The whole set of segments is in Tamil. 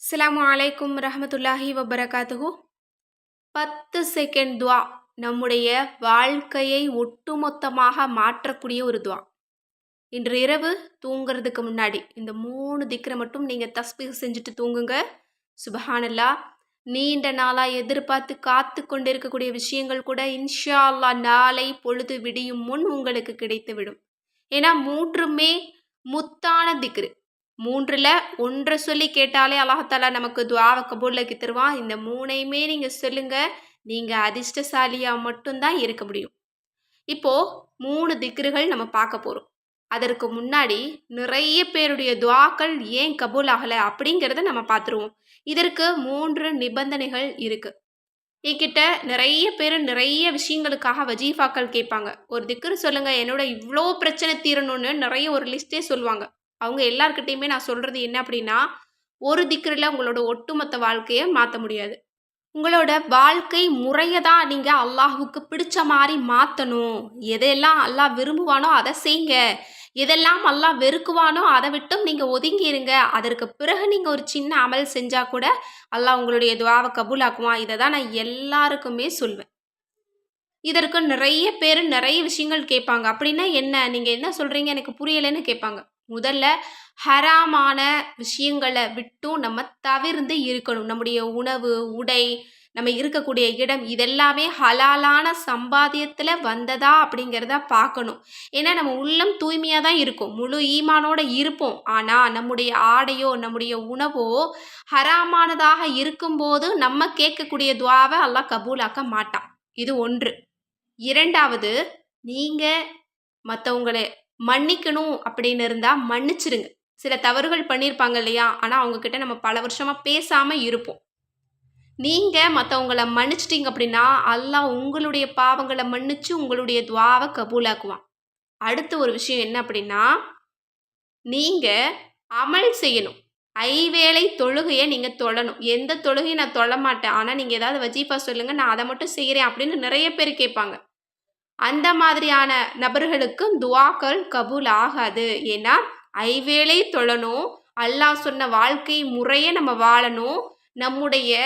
அஸ்ஸலாமு அலைக்கும் ரஹமத்துல்லாஹி வபரகாத்துஹு. 10 செகண்ட் துவா நம்முடைய வாழ்க்கையை ஒட்டுமொத்தமாக மாற்றக்கூடிய ஒரு துவா. இன்று இரவு தூங்குறதுக்கு முன்னாடி இந்த 3 திக்ரை மட்டும் நீங்கள் தஸ்பீஹ் செஞ்சுட்டு தூங்குங்க. சுபஹானல்லாஹ். நீண்ட நாளாக எதிர்பார்த்து காத்து கொண்டிருக்கக்கூடிய விஷயங்கள் கூட இன்ஷா அல்லாஹ் நாளை பொழுது விடியும் முன் உங்களுக்கு கிடைத்துவிடும். ஏன்னா 3மே முத்தான திக்ரு. 3ல் 1 சொல்லி கேட்டாலே அல்லாஹாலா நமக்கு துவாவை கபூலாக்கி தருவான். இந்த 3ஐயுமே நீங்கள் சொல்லுங்க. நீங்கள் அதிர்ஷ்டசாலியாக மட்டும்தான் இருக்க முடியும். இப்போது 3 திக்ருகள் நம்ம பார்க்க போகிறோம். அதற்கு முன்னாடி நிறைய பேருடைய துவாக்கள் ஏன் கபூல் ஆகலை அப்படிங்கிறத நம்ம பார்த்துருவோம். இதற்கு 3 நிபந்தனைகள் இருக்குது. என்கிட்ட நிறைய பேர் நிறைய விஷயங்களுக்காக வஜீஃபாக்கள் கேட்பாங்க. ஒரு திக்ரு சொல்லுங்கள், என்னோட இவ்வளோ பிரச்சனை தீரணும்னு நிறைய ஒரு லிஸ்ட்டே சொல்லுவாங்க. அவங்க எல்லார்கிட்டையுமே நான் சொல்கிறது என்ன அப்படின்னா, ஒரு திக்ரில் உங்களோட ஒட்டுமொத்த வாழ்க்கையை மாற்ற முடியாது. உங்களோட வாழ்க்கை முறையை தான் நீங்கள் அல்லாஹுக்கு பிடிச்ச மாதிரி மாற்றணும். எதெல்லாம் அல்லாஹ் விரும்புவானோ அதை செய்யுங்க. எதெல்லாம் அல்லாஹ் வெறுக்குவானோ அதை விட்டும் நீங்கள் ஒதுங்கிடுங்க. அதற்கு பிறகு நீங்கள் ஒரு சின்ன அமல் செஞ்சால் கூட அல்லாஹ் உங்களுடைய துவாவை கபூலாக்குவான். இதை தான் நான் எல்லாருக்குமே சொல்வேன். இதற்கு நிறைய பேர் நிறைய விஷயங்கள் கேட்பாங்க. அப்படின்னா என்ன, நீங்கள் என்ன சொல்கிறீங்க எனக்கு புரியலைன்னு கேட்பாங்க. முதல்ல ஹராமான விஷயங்களை விட்டும் நம்ம தவிர்ந்து இருக்கணும். நம்முடைய உணவு, உடை, நம்ம இருக்கக்கூடிய இடம் இதெல்லாமே ஹலாலான சம்பாத்தியத்தில் வந்ததா அப்படிங்கிறத பார்க்கணும். ஏன்னா நம்ம உள்ளம் தூய்மையாக தான் இருக்கும், முழு ஈமானோடு இருப்போம். ஆனால் நம்முடைய ஆடையோ நம்முடைய உணவோ ஹராமானதாக இருக்கும்போது நம்ம கேட்கக்கூடிய துவாவை அல்லாஹ் கபூலாக்க மாட்டான். இது ஒன்று. இரண்டாவது, நீங்கள் மற்றவங்களை மன்னிக்கணும் அப்படின்னு இருந்தால் மன்னிச்சிருங்க. சில தவறுகள் பண்ணியிருப்பாங்க இல்லையா, ஆனால் அவங்கக்கிட்ட நம்ம பல வருஷமாக பேசாமல் இருப்போம். நீங்கள் மற்றவங்களை மன்னிச்சிட்டிங்க அப்படின்னா அல்லாஹ் உங்களுடைய பாவங்களை மன்னிச்சு உங்களுடைய துவாவை கபூலாக்குவான். அடுத்த ஒரு விஷயம் என்ன அப்படின்னா, நீங்கள் அமல் செய்யணும். ஐவேளை தொழுகையை நீங்கள் தொழணும். எந்த தொழுகையும் நான் தொழ மாட்டேன், ஆனால் நீங்கள் ஏதாவது வஜீஃபா சொல்லுங்கள், நான் அதை மட்டும் செய்கிறேன் அப்படின்னு நிறைய பேர் கேட்பாங்க. அந்த மாதிரியான நபர்களுக்கு துவாக்கள் கபூல் ஆகாது. ஏன்னா ஐவேளை தொழணும், அல்லாஹ் சொன்ன வாழ்க்கை முறையை நம்ம வாழணும். நம்முடைய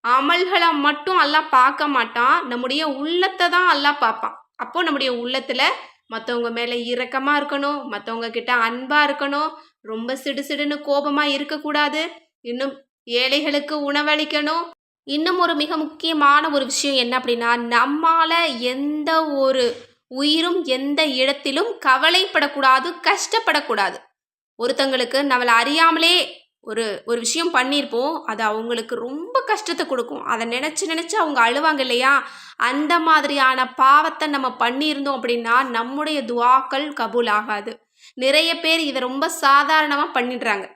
அமல்களை மட்டும் அல்லாஹ் பார்க்க மாட்டான், நம்முடைய உள்ளத்தை தான் அல்லாஹ் பார்ப்பான். அப்போது நம்முடைய உள்ளத்தில் மற்றவங்க மேலே இரக்கமாக இருக்கணும், மற்றவங்க கிட்ட அன்பாக இருக்கணும், ரொம்ப சிடுசிடுன்னு கோபமாக இருக்கக்கூடாது, இன்னும் ஏழைகளுக்கு உணவளிக்கணும். இன்னும் ஒரு மிக முக்கியமான ஒரு விஷயம் என்ன அப்படின்னா, நம்மால் எந்த ஒரு உயிரும் எந்த இடத்திலும் கவலைப்படக்கூடாது, கஷ்டப்படக்கூடாது. ஒருத்தங்களுக்கு நம்மளை அறியாமலே ஒரு விஷயம் பண்ணியிருப்போம், அது அவங்களுக்கு ரொம்ப கஷ்டத்தை கொடுக்கும். அதை நினச்சி அவங்க அழுவாங்க இல்லையா, அந்த மாதிரியான பாவத்தை நம்ம பண்ணியிருந்தோம் அப்படின்னா நம்முடைய துவாக்கள் கபூல் ஆகாது. நிறைய பேர் இதை ரொம்ப சாதாரணமாக பண்ணிடுறாங்க.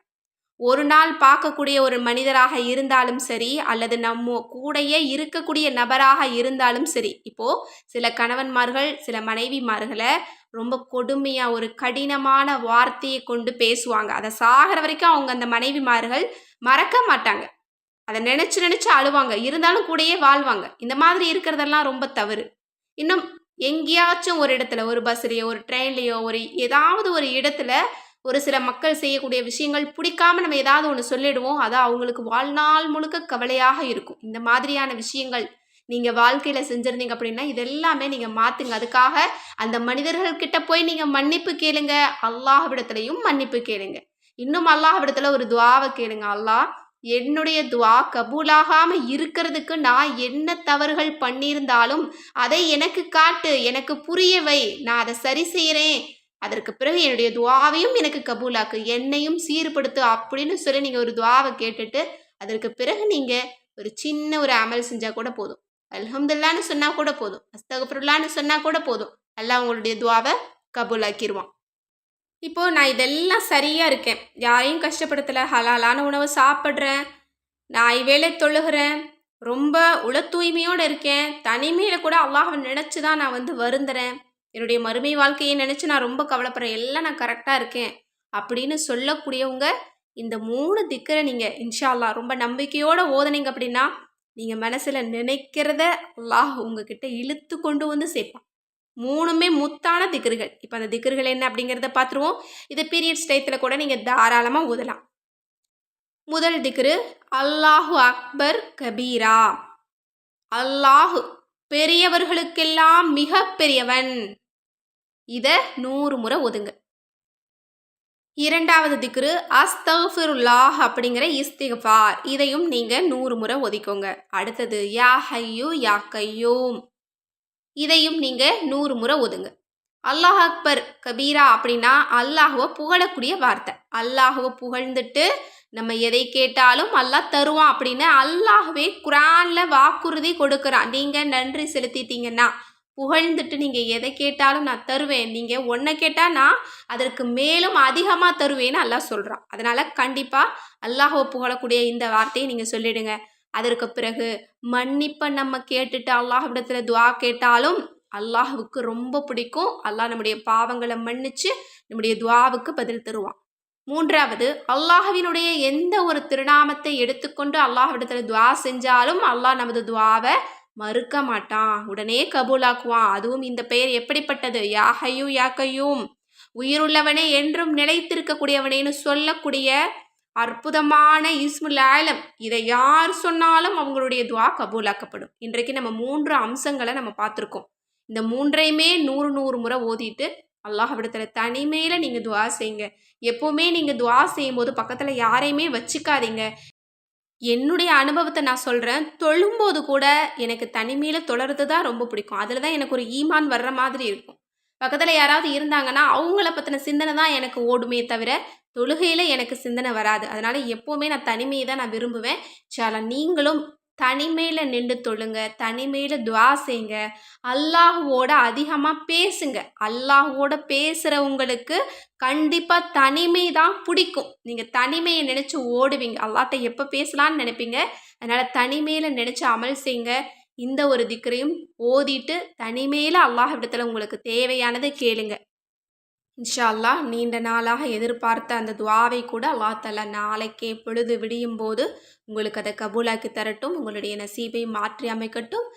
ஒரு நாள் பார்க்கக்கூடிய ஒரு மனிதராக இருந்தாலும் சரி, அல்லது நம்ம கூடையே இருக்கக்கூடிய நபராக இருந்தாலும் சரி. இப்போது சில கணவன்மார்கள் சில மனைவிமார்களை ரொம்ப கொடுமையாக ஒரு கடினமான வார்த்தையை கொண்டு பேசுவாங்க. அதை சாகிற வரைக்கும் அவங்க அந்த மனைவிமார்கள் மறக்க மாட்டாங்க. அதை நினச்சி அழுவாங்க, இருந்தாலும் கூடயே வாழ்வாங்க. இந்த மாதிரி இருக்கிறதெல்லாம் ரொம்ப தவறு. இன்னும் எங்கேயாச்சும் ஒரு இடத்துல, ஒரு பஸ்லேயோ ஒரு ட்ரெயின்லேயோ ஏதாவது ஒரு இடத்துல ஒரு சில மக்கள் செய்யக்கூடிய விஷயங்கள் பிடிக்காம நம்ம ஏதாவது ஒன்று சொல்லிடுவோம், அது அவங்களுக்கு வாழ்நாள் முழுக்க கவலையாக இருக்கும். இந்த மாதிரியான விஷயங்கள் நீங்கள் வாழ்க்கையில் செஞ்சுருந்தீங்க அப்படின்னா இதெல்லாமே நீங்கள் மாற்றுங்க. அதுக்காக அந்த மனிதர்கள்கிட்ட போய் நீங்கள் மன்னிப்பு கேளுங்க, அல்லாஹ்விடத்துலையும் மன்னிப்பு கேளுங்க. இன்னும் அல்லாஹ்விடத்துல ஒரு துவாவை கேளுங்க, அல்லாஹ் என்னுடைய துவா கபூலாகாமல் இருக்கிறதுக்கு நான் என்ன தவறுகள் பண்ணியிருந்தாலும் அதை எனக்கு காட்டு, எனக்கு புரிய வை, நான் அதை சரி செய்கிறேன், அதற்கு பிறகு என்னுடைய துவாவையும் எனக்கு கபூலாக்கு, என்னையும் சீர்படுத்து அப்படின்னு சொல்லி நீங்கள் ஒரு துவாவை கேட்டுட்டு அதற்கு பிறகு நீங்கள் ஒரு சின்ன ஒரு அமல் செஞ்சால் கூட போதும். அல்ஹம்துலில்லாஹ்னு சொன்னால் கூட போதும், அஸ்தக்ஃபிருல்லாஹ்னு சொன்னால் கூட போதும். அல்லாஹ் உங்களுடைய துவாவை கபூலாக்கிடுவான். இப்போது நான் இதெல்லாம் சரியாக இருக்கேன், யாரையும் கஷ்டப்படுத்தலை, ஹலாலான உணவை சாப்பிட்றேன், நான் ஐவேளை தொழுகிறேன், ரொம்ப உள தூய்மையோடு இருக்கேன், தனிமையில் கூட அல்லாஹ்வை நினச்சி தான் நான் வருந்துறேன், என்னுடைய மறுமை வாழ்க்கையை நினச்சி நான் ரொம்ப கவலைப்படுறேன், எல்லாம் நான் கரெக்டாக இருக்கேன் அப்படின்னு சொல்லக்கூடியவங்க இந்த 3 திக்கரை நீங்கள் இன்ஷா அல்லாஹ் ரொம்ப நம்பிக்கையோடு ஓதுனீங்க அப்படின்னா நீங்கள் மனசில் நினைக்கிறத அல்லாஹ் உங்ககிட்ட இழுத்து கொண்டு சேர்ப்பான். 3மே முத்தான திக்ருகள். இப்போ அந்த திக்ருகள் என்ன அப்படிங்கிறத பார்த்துருவோம். இது பீரியட்ஸ் டயத்தில் கூட நீங்கள் தாராளமாக ஓதலாம். முதல் திக்ரு அல்லாஹு அக்பர் கபீரா. அல்லாஹு பெரியவர்களுக்கெல்லாம் மிக பெரியவன். இதை 100 முறை ஒதுங்க. இரண்டாவது திக்ரு அஸ்தக்ஃபிருல்லாஹ் அப்படிங்கிற இஸ்திக்ஃபார். இதையும் நீங்கள் 100 முறை ஒதிக்கோங்க. அடுத்தது யா ஹய்யு யா கையூம். இதையும் நீங்கள் 100 முறை ஒதுங்க. அல்லாஹ் அக்பர் கபீரா அப்படின்னா அல்லாஹுவை புகழக்கூடிய வார்த்தை. அல்லாஹுவை புகழ்ந்துட்டு நம்ம எதை கேட்டாலும் அல்லாஹ் தருவான் அப்படின்னு அல்லாஹ்வே குரானில் வாக்குறுதி கொடுக்குறான். நீங்கள் நன்றி செலுத்திட்டீங்கன்னா, புகழ்ந்துட்டு நீங்கள் எதை கேட்டாலும் நான் தருவேன், நீங்கள் ஒன்றை கேட்டால் நான் அதற்கு மேலும் அதிகமாக தருவேன்னு அல்லாஹ் சொல்கிறான். அதனால் கண்டிப்பாக அல்லாஹுவை புகழக்கூடிய இந்த வார்த்தையை நீங்கள் சொல்லிடுங்க. அதற்கு பிறகு மன்னிப்பை நம்ம கேட்டுட்டு அல்லாஹ்விடத்தில் துஆ கேட்டாலும் அல்லாஹுவுக்கு ரொம்ப பிடிக்கும். அல்லாஹ் நம்முடைய பாவங்களை மன்னிச்சு நம்முடைய துஆவுக்கு பதில் தருவான். மூன்றாவது, அல்லாஹ்வினுடைய எந்த ஒரு திருநாமத்தை எடுத்துக்கொண்டு அல்லாஹ்விடத்தில் துஆ செஞ்சாலும் அல்லாஹ் நமது துஆவை மறுக்க மாட்டான், உடனே கபூலாக்குவான். அதுவும் இந்த பெயர் எப்படிப்பட்டது? யா ஹய்யூ யா கையூம், உயிருள்ளவனே என்றும் நிலைத்திருக்கக்கூடியவனேன்னு சொல்லக்கூடிய அற்புதமான இஸ்முல் ஆலம். இதை யார் சொன்னாலும் அவங்களுடைய துஆ கபூலாக்கப்படும். இன்றைக்கு நம்ம 3 அம்சங்களை நம்ம பார்த்துருக்கோம். இந்த 3ஐயுமே 100 முறை ஓதிட்டு அல்லாஹ்விடத்தில் தனிமையில் நீங்கள் துஆ செய்யுங்க. எப்போவுமே நீங்கள் துஆ செய்யும்போது பக்கத்தில் யாரையுமே வச்சுக்காதீங்க. என்னுடைய அனுபவத்தை நான் சொல்கிறேன். தொழும்போது கூட எனக்கு தனிமையில் தொழறது தான் ரொம்ப பிடிக்கும். அதில் தான் எனக்கு ஒரு ஈமான் வர்ற மாதிரி இருக்கும். பக்கத்தில் யாராவது இருந்தாங்கன்னா அவங்கள பற்றின சிந்தனை தான் எனக்கு ஓடுமே தவிர தொழுகையில் எனக்கு சிந்தனை வராது. அதனால் எப்போவுமே நான் தனிமையை தான் நான் விரும்புவேன். நீங்களும் தனிமையில் நின்று தொழுங்க, தனிமையில் துஆ செய்யுங்க, அல்லாஹுவோட அதிகமாக பேசுங்க. அல்லாஹுவோட பேசுகிறவங்களுக்கு கண்டிப்பாக தனிமை தான் பிடிக்கும். நீங்கள் தனிமையை நினச்சி ஓடுவீங்க, அல்லாஹ்ட்ட எப்போ பேசலான்னு நினைப்பீங்க. அதனால் தனிமையில் நினச்சி அமல் செய்யுங்க. இந்த ஒரு திக்ரையும் ஓதிட்டு தனிமையில் அல்லாஹ்விடத்தில் உங்களுக்கு தேவையானதை கேளுங்க. இன்ஷா அல்லாஹ் நீண்ட நாளாக எதிர்பார்த்த அந்த துஆவை கூட அல்லாஹ் தஆலா நாளைக்கே பொழுது விடியும் போது உங்களுக்கு அதை கபூலாக்கி தரட்டும். உங்களுடைய நசீபை மாற்றி அமைக்கட்டும்.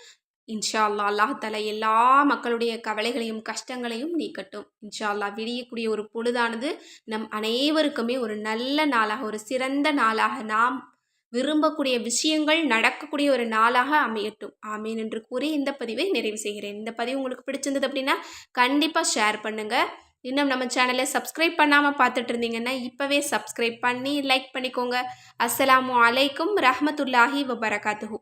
இன்ஷா அல்லாஹ் அல்லாஹ் தஆலா எல்லா மக்களுடைய கவலைகளையும் கஷ்டங்களையும் நீக்கட்டும். இன்ஷா அல்லாஹ் விடியக்கூடிய ஒரு பொழுதானது நம் அனைவருக்குமே ஒரு நல்ல நாளாக, ஒரு சிறந்த நாளாக, நாம் விரும்பக்கூடிய விஷயங்கள் நடக்கக்கூடிய ஒரு நாளாக அமையட்டும். ஆமீன் என்று கூறி இந்த பதிவை நிறைவு செய்கிறேன். இந்த பதிவு உங்களுக்கு பிடிச்சிருந்தது அப்படின்னா கண்டிப்பாக ஷேர் பண்ணுங்கள். இன்னும் நம்ம சேனலை சப்ஸ்கிரைப் பண்ணாமல் பார்த்துட்டு இருந்தீங்கன்னா இப்போவே சப்ஸ்கிரைப் பண்ணி லைக் பண்ணிக்கோங்க. அஸ்ஸலாமு அலைக்கும் ரஹ்மத்துல்லாஹி வபரகாத்துஹு.